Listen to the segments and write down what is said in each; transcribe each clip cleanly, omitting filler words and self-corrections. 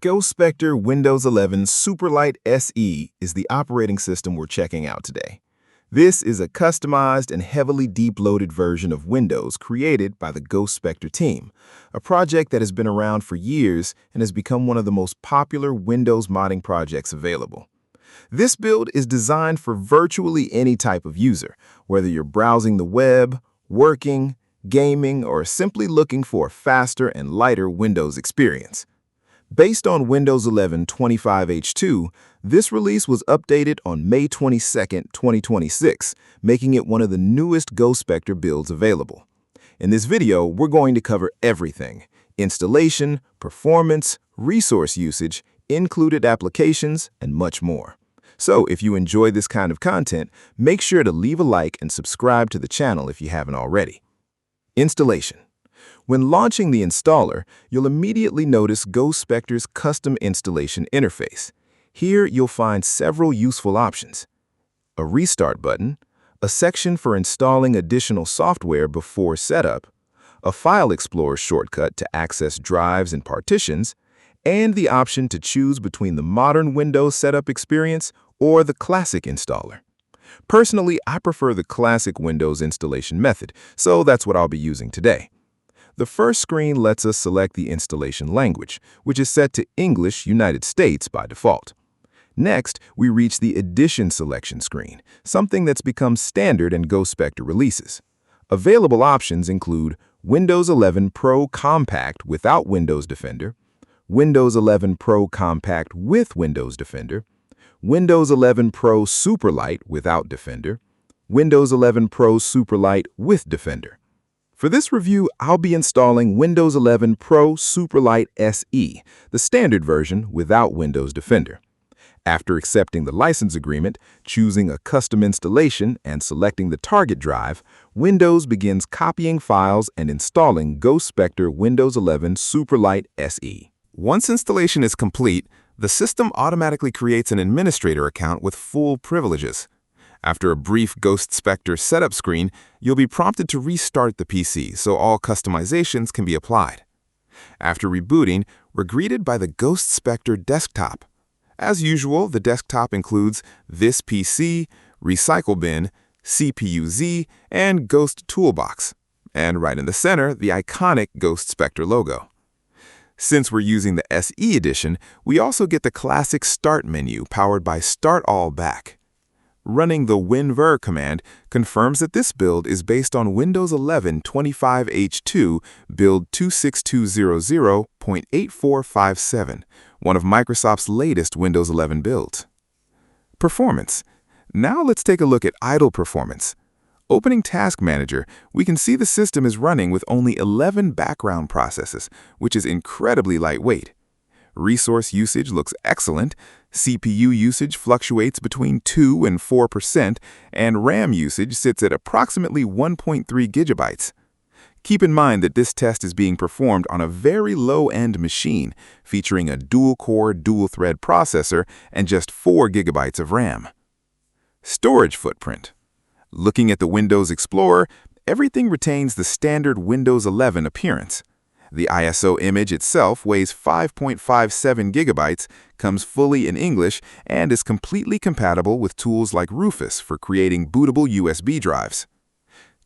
Ghost Spectre Windows 11 Superlight SE is the operating system we're checking out today. This is a customized and heavily deep-loaded version of Windows created by the Ghost Spectre team, a project that has been around for years and has become one of the most popular Windows modding projects available. This build is designed for virtually any type of user, whether you're browsing the web, working, gaming, or simply looking for a faster and lighter Windows experience. Based on Windows 11 25H2, this release was updated on May 22, 2026, making it one of the newest Ghost Spectre builds available. In this video, we're going to cover everything: installation, performance, resource usage, included applications, and much more. So if you enjoy this kind of content, make sure to leave a like and subscribe to the channel if you haven't already. Installation. When launching the installer, you'll immediately notice Ghost Spectre's custom installation interface. Here you'll find several useful options: a restart button, a section for installing additional software before setup, a file explorer shortcut to access drives and partitions, and the option to choose between the modern Windows setup experience or the classic installer. Personally, I prefer the classic Windows installation method, so that's what I'll be using today. The first screen lets us select the installation language, which is set to English United States by default. Next, we reach the Edition selection screen, something that's become standard in Ghost Spectre releases. Available options include Windows 11 Pro Compact without Windows Defender, Windows 11 Pro Compact with Windows Defender, Windows 11 Pro Superlight without Defender, Windows 11 Pro Superlight with Defender. For this review, I'll be installing Windows 11 Pro Superlight SE, the standard version without Windows Defender. After accepting the license agreement, choosing a custom installation, and selecting the target drive, Windows begins copying files and installing Ghost Spectre Windows 11 Superlight SE. Once installation is complete, the system automatically creates an administrator account with full privileges. After a brief Ghost Spectre setup screen, you'll be prompted to restart the PC so all customizations can be applied. After rebooting, we're greeted by the Ghost Spectre desktop. As usual, the desktop includes this PC, Recycle Bin, CPU-Z, and Ghost Toolbox. And right in the center, the iconic Ghost Spectre logo. Since we're using the SE edition, we also get the classic Start menu powered by Start All Back. Running the winver command confirms that this build is based on Windows 11 25H2 build 26200.8457, one of Microsoft's latest Windows 11 builds. Performance. Now let's take a look at idle performance. Opening Task Manager, we can see the system is running with only 11 background processes, which is incredibly lightweight. Resource usage looks excellent, CPU usage fluctuates between 2 and 4%, and RAM usage sits at approximately 1.3 gigabytes. Keep in mind that this test is being performed on a very low-end machine, featuring a dual-core, dual-thread processor and just 4 gigabytes of RAM. Storage footprint. Looking at the Windows Explorer, everything retains the standard Windows 11 appearance. The ISO image itself weighs 5.57 gigabytes, comes fully in English, and is completely compatible with tools like Rufus for creating bootable USB drives.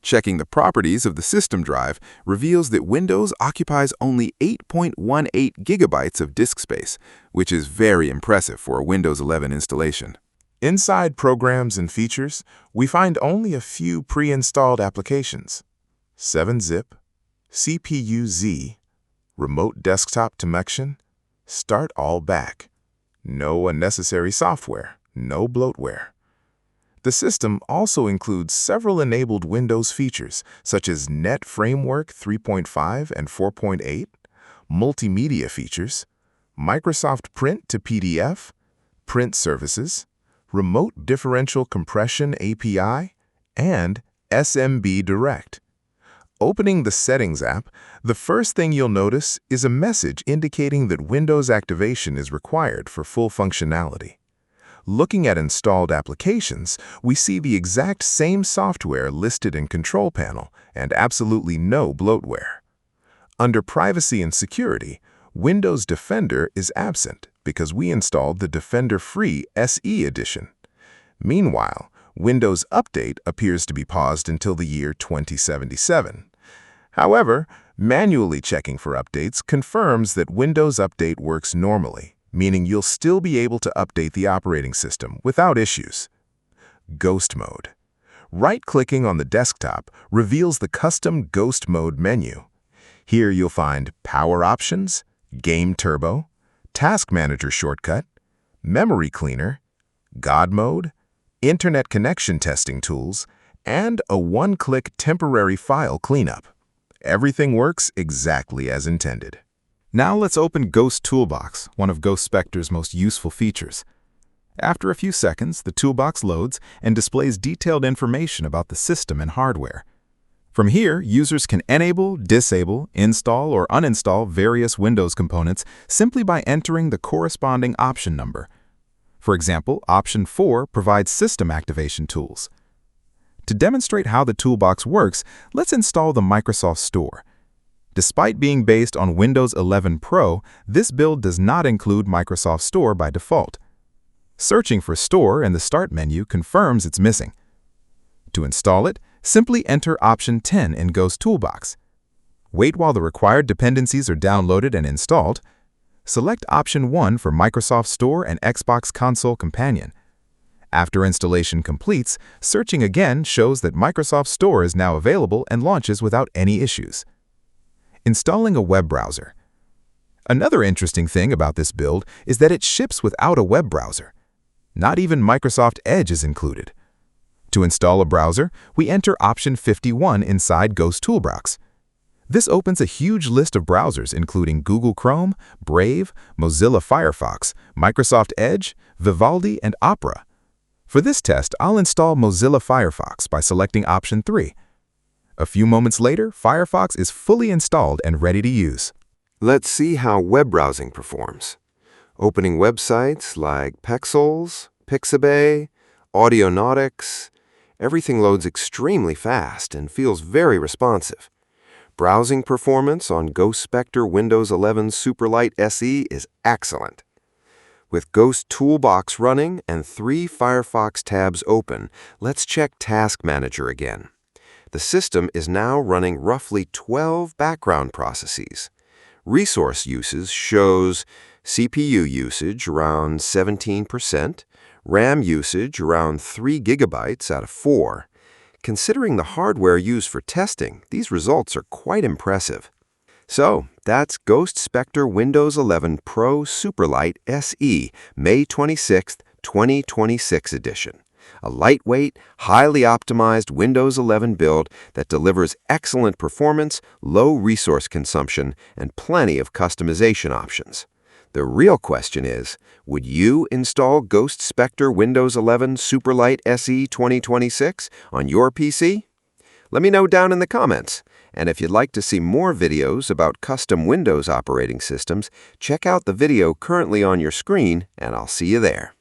Checking the properties of the system drive reveals that Windows occupies only 8.18 gigabytes of disk space, which is very impressive for a Windows 11 installation. Inside Programs and Features, we find only a few pre-installed applications: 7-Zip, CPU-Z, Remote Desktop Connection, Start All Back. No unnecessary software, no bloatware. The system also includes several enabled Windows features, such as Net Framework 3.5 and 4.8, multimedia features, Microsoft Print to PDF, print services, Remote Differential Compression API, and SMB Direct. Opening the Settings app, the first thing you'll notice is a message indicating that Windows activation is required for full functionality. Looking at installed applications, we see the exact same software listed in Control Panel and absolutely no bloatware. Under Privacy and Security, Windows Defender is absent because we installed the Defender-free SE edition. Meanwhile, Windows Update appears to be paused until the year 2077. However, manually checking for updates confirms that Windows Update works normally, meaning you'll still be able to update the operating system without issues. Ghost Mode. Right-clicking on the desktop reveals the custom Ghost Mode menu. Here you'll find Power Options, Game Turbo, Task Manager Shortcut, Memory Cleaner, God Mode, Internet Connection Testing Tools, and a one-click temporary file cleanup. Everything works exactly as intended. Now let's open Ghost Toolbox, one of Ghost Spectre's most useful features. After a few seconds, the toolbox loads and displays detailed information about the system and hardware. From here, users can enable, disable, install, or uninstall various Windows components simply by entering the corresponding option number. For example, Option 4 provides system activation tools. To demonstrate how the toolbox works, let's install the Microsoft Store. Despite being based on Windows 11 Pro, this build does not include Microsoft Store by default. Searching for Store in the Start menu confirms it's missing. To install it, simply enter Option 10 in Ghost Toolbox. Wait while the required dependencies are downloaded and installed. Select Option 1 for Microsoft Store and Xbox Console Companion. After installation completes, searching again shows that Microsoft Store is now available and launches without any issues. Installing a web browser. Another interesting thing about this build is that it ships without a web browser. Not even Microsoft Edge is included. To install a browser, we enter Option 51 inside Ghost Toolbox. This opens a huge list of browsers including Google Chrome, Brave, Mozilla Firefox, Microsoft Edge, Vivaldi, and Opera. For this test, I'll install Mozilla Firefox by selecting Option 3. A few moments later, Firefox is fully installed and ready to use. Let's see how web browsing performs. Opening websites like Pexels, Pixabay, Audionautics, everything loads extremely fast and feels very responsive. Browsing performance on Ghost Spectre Windows 11 Superlight SE is excellent. With Ghost Toolbox running and 3 Firefox tabs open, let's check Task Manager again. The system is now running roughly 12 background processes. Resource uses shows CPU usage around 17%, RAM usage around 3 GB out of 4. Considering the hardware used for testing, these results are quite impressive. So, that's Ghost Spectre Windows 11 Pro Superlight SE, May 26, 2026 edition. A lightweight, highly optimized Windows 11 build that delivers excellent performance, low resource consumption, and plenty of customization options. The real question is, would you install Ghost Spectre Windows 11 Superlight SE 2026 on your PC? Let me know down in the comments. And if you'd like to see more videos about custom Windows operating systems, check out the video currently on your screen, and I'll see you there.